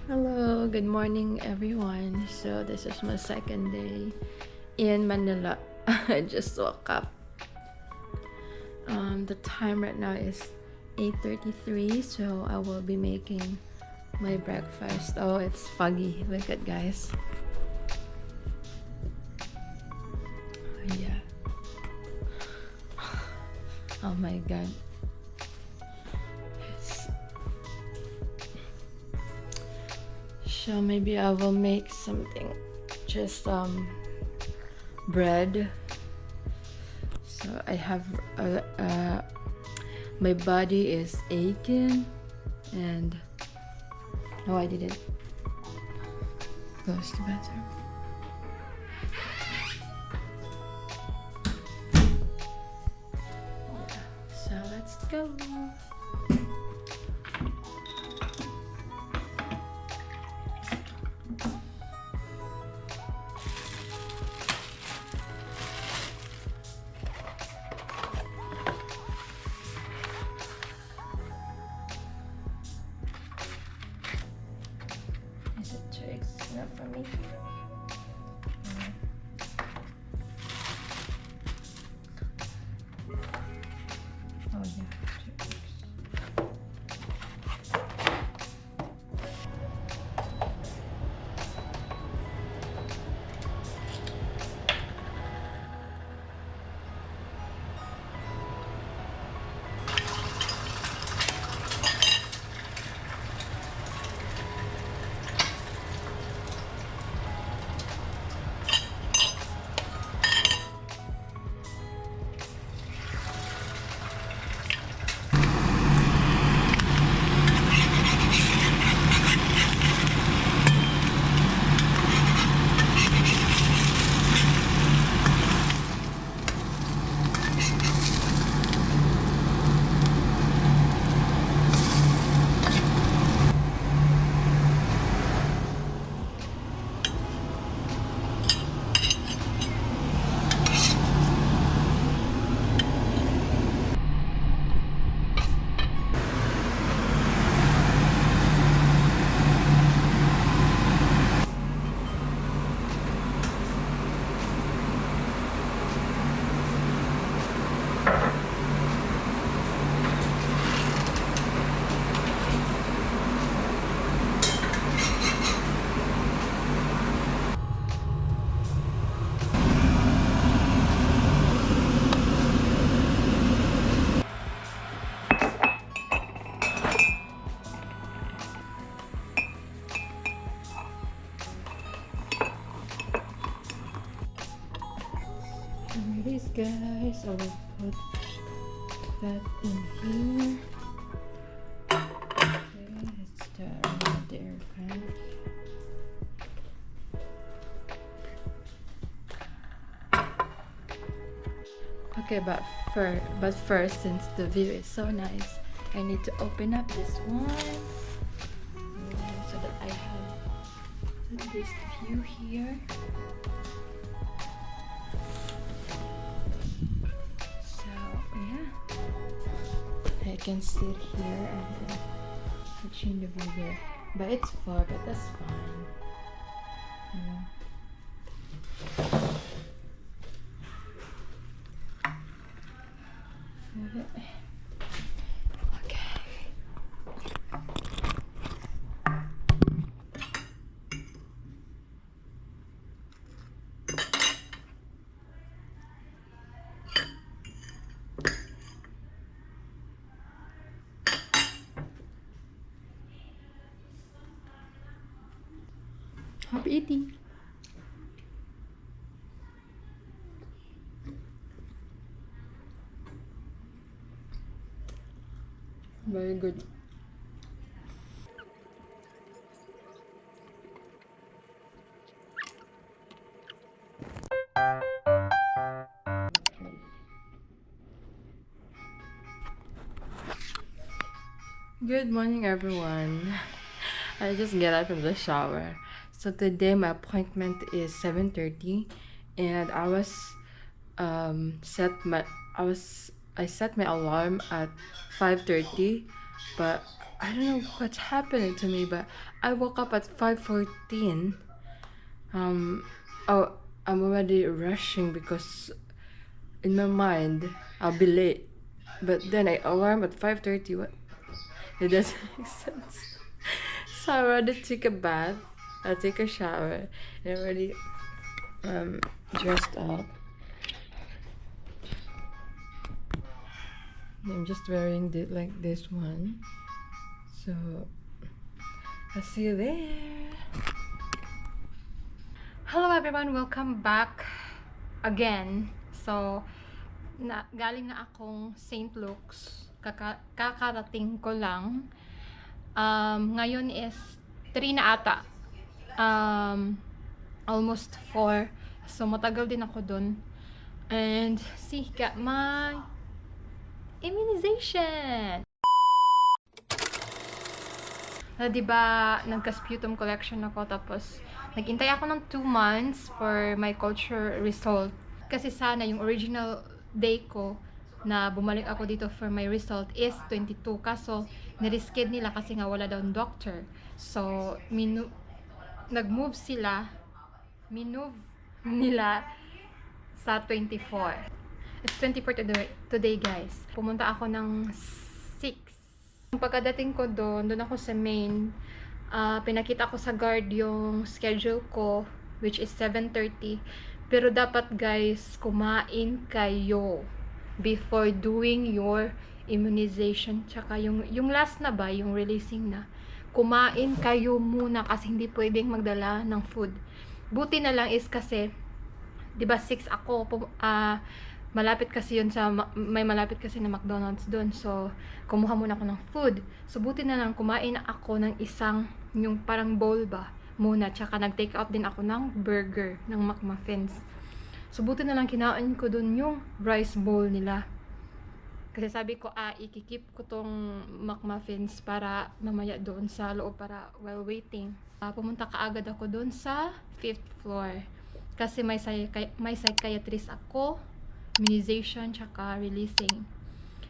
Hello, good morning everyone. So this is my second day in Manila. I just woke up. The time right now is 8:33, so I will be making my breakfast. Oh, it's foggy. Look at guys. Yeah. Oh my god. It's... So maybe I will make something. Just bread. So I have my body is aching and no, I didn't close the bathroom. So let's go. Is it too eggs enough for me? Oh yeah, 2 eggs. Here it is, guys. I will put that in here. Okay, let's start the air fan. Okay, but first, since the view is so nice, I need to open up this one so that I have this view here. So yeah, I can sit here and watching the view there. But it's far, but that's fine. You know. Okay. Happy eating. Very good. Good morning, everyone. I just get out from the shower. So today my appointment is 7:30, and set my I set my alarm at 5:30, but I don't know what's happening to me, but I woke up at 5:14. Oh, I'm already rushing because in my mind I'll be late. But then I alarm at 5:30. What? It doesn't make sense. So I already took a bath. I take a shower. And already dressed up. I'm just wearing like this one. So I'll see you there. Hello everyone, welcome back again. So, galing na akong St. Luke's. Kakarating ko lang. Ngayon is 3 na ata. Almost 4. So, matagal din ako dun. And, see, got my immunization. Diba, nagka-sputum collection ako, tapos nagintay ako ng 2 months for my culture result. Kasi sana yung original day ko na bumalik ako dito for my result is 22. Kaso, nirisked nila kasi nga wala daw doctor. So, nag-move nila sa 24. It's 24 today, guys. Pumunta ako ng 6. Pagkadating ko doon ako sa main, pinakita ko sa guard yung schedule ko, which is 7:30. Pero dapat guys, kumain kayo before doing your immunization. Tsaka yung last na ba, yung releasing na, kumain kayo muna kasi hindi pwedeng magdala ng food. Buti na lang is kasi, di ba 6 ako, malapit kasi yun sa, may malapit kasi na McDonald's doon. So, kumuha muna ako ng food. So, buti na lang kumain ako ng isang, yung parang bowl ba, muna. Tsaka nag-take out din ako ng burger, ng McMuffins. So, buti na lang kinain ko doon yung rice bowl nila. Kasi sabi ko, ikikip ko tong McMuffins para mamaya doon sa loob para while waiting. Pumunta kaagad ako doon sa 5th floor. Kasi may psychiatrist ako, immunization, tsaka releasing.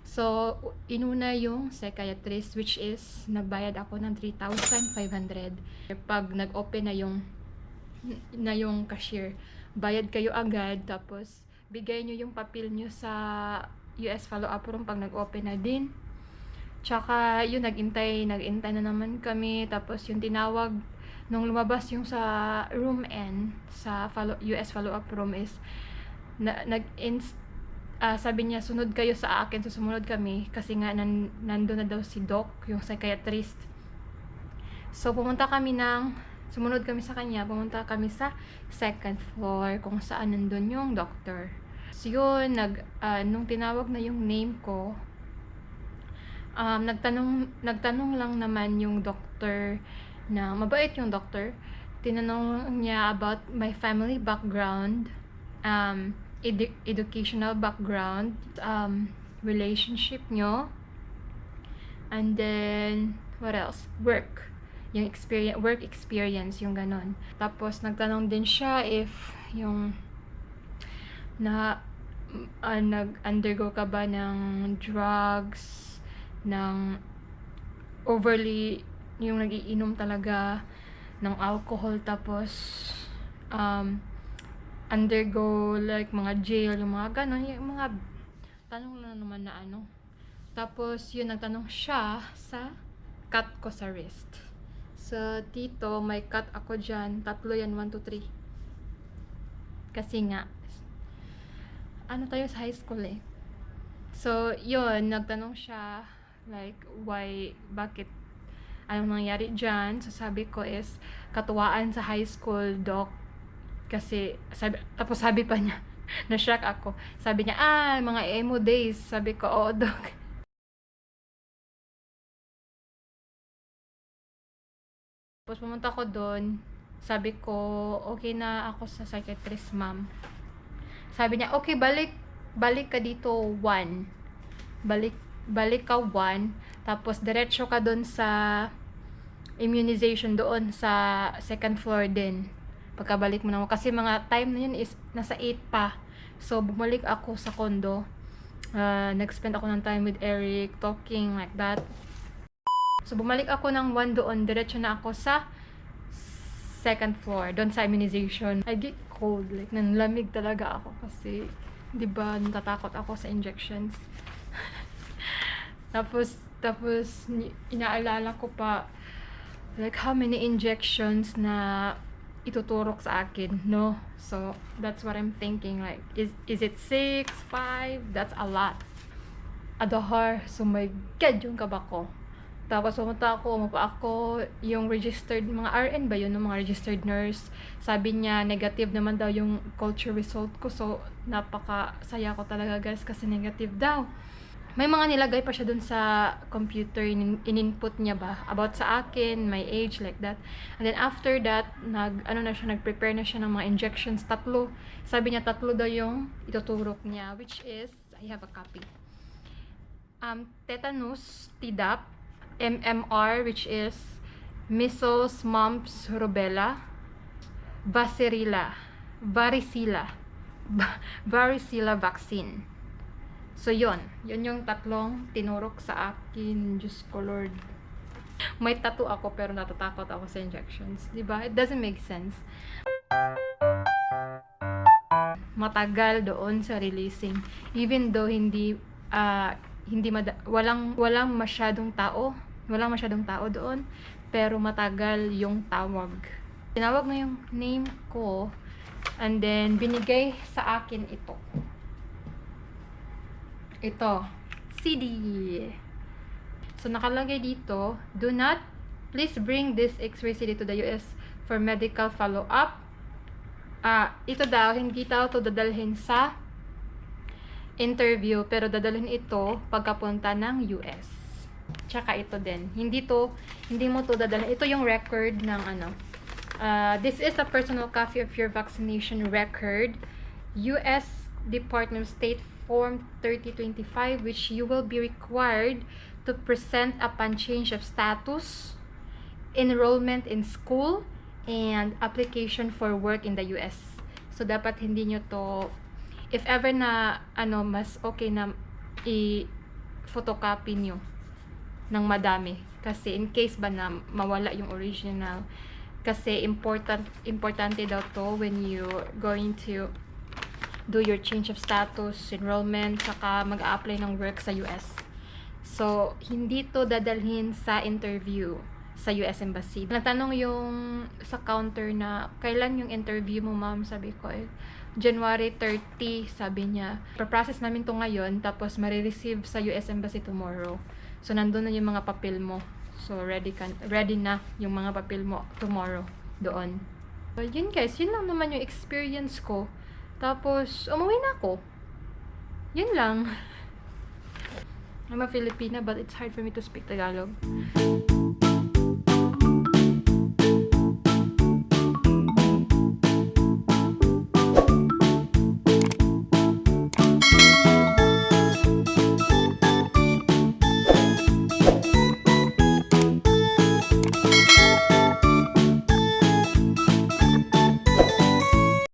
So, inuna yung psychiatrist, which is, nagbayad ako ng 3,500. Pag nag-open na yung cashier, bayad kayo agad, tapos, bigay nyo yung papel nyo sa US follow-up room pag nag-open na din. Tsaka, yun, nag-intay na naman kami, tapos yung tinawag, nung lumabas yung sa room N, sa US follow-up room is, sabi niya, sunod kayo sa akin, so sumunod kami kasi nga nandun na daw si Doc, yung psychiatrist. So sumunod kami sa kanya, pumunta kami sa 2nd floor kung saan nandun yung doctor. So yun, nung tinawag na yung name ko, nagtanong lang naman yung doctor, na mabait yung doctor. Tinanong niya about my family background, educational background, relationship nyo, and then what else? Work experience, yung ganon. Tapos nagtanong din siya if yung nag-undergo ka ba ng drugs, ng overly yung nagiinom talaga ng alcohol, tapos undergo like mga jail, yung mga ganon, yung mga tanong lang naman na ano. Tapos yun, nagtanong siya sa cut ko sa wrist. So dito may cut ako dyan, 3 yan, 1, 2, 3. Kasi nga ano tayo sa high school eh. So yun, nagtanong siya like bakit, anong nangyari dyan. So sabi ko is katuwaan sa high school, doc. Kasi, tapos sabi pa niya, na-shock ako. Sabi niya, mga emo days. Sabi ko, oo, doc. Tapos pumunta ko doon. Sabi ko, okay na ako sa psychiatrist, ma'am. Sabi niya, okay, balik ka dito 1. Balik ka 1. Tapos, diretso ka doon sa immunization doon sa 2nd floor din. Pagkabalik mo na, kasi mga time na yun is nasa 8 pa. So, bumalik ako sa condo. Nag-spend ako ng time with Eric, talking like that. So, bumalik ako ng 1 doon. Diretso na ako sa second floor. Doon sa immunization. I get cold. Like, nanlamig talaga ako kasi, di ba, natatakot ako sa injections. tapos, inaalala ko pa, like, how many injections na ituturok sa akin, no? So, that's what I'm thinking. Like, is it 6, 5? That's a lot. Adahar. So, my God, yung kaba ko. Tapos, umapa ako, yung registered, mga RN ba yun, yung mga registered nurse. Sabi niya, negative naman daw yung culture result ko. So, napaka-saya ko talaga, guys, kasi negative daw. May mga nilagay pa siya dun sa computer, in-input niya ba, about sa akin, my age, like that. And then, after that, nag-prepare na siya ng mga injections, 3. Sabi niya, 3 daw yung ituturok niya, which is, I have a copy. Tetanus, Tdap, MMR, which is measles, mumps, rubella, varicella vaccine. So, yun yung 3 tinurok sa akin. Diyos ko Lord. May tattoo ako pero natatakot ako sa injections. Diba? It doesn't make sense. Matagal doon sa releasing. Even though walang masyadong tao doon, pero matagal yung tawag. Tinawag na yung name ko, and then binigay sa akin ito CD. So nakalagay dito, do not please bring this X-ray CD to the US for medical follow-up. Ito daw, hindi daw to dadalhin sa interview, pero dadalhin ito pagkapunta ng US. Tsaka ito din. Hindi mo to dadalhin. Ito yung record ng this is a personal copy of your vaccination record, US Department of State Form 3025, which you will be required to present upon change of status, enrollment in school, and application for work in the US. So, dapat hindi nyo to, if ever na, mas okay na i-photocopy nyo ng madami. Kasi, in case ba na mawala yung original. Kasi, importante daw to when you're going to do your change of status, enrollment, saka mag-a-apply ng work sa US. So, hindi to dadalhin sa interview sa US Embassy. Natanong yung sa counter na, kailan yung interview mo, ma'am? Sabi ko, January 30, sabi niya. Pa-process namin to ngayon, tapos marireceive sa US Embassy tomorrow. So, nandun na yung mga papel mo. So, ready na yung mga papel mo tomorrow doon. So, yun guys, yun lang naman yung experience ko. Tapos, umuwi na ako. Yun lang. I'm a Filipina, but it's hard for me to speak Tagalog.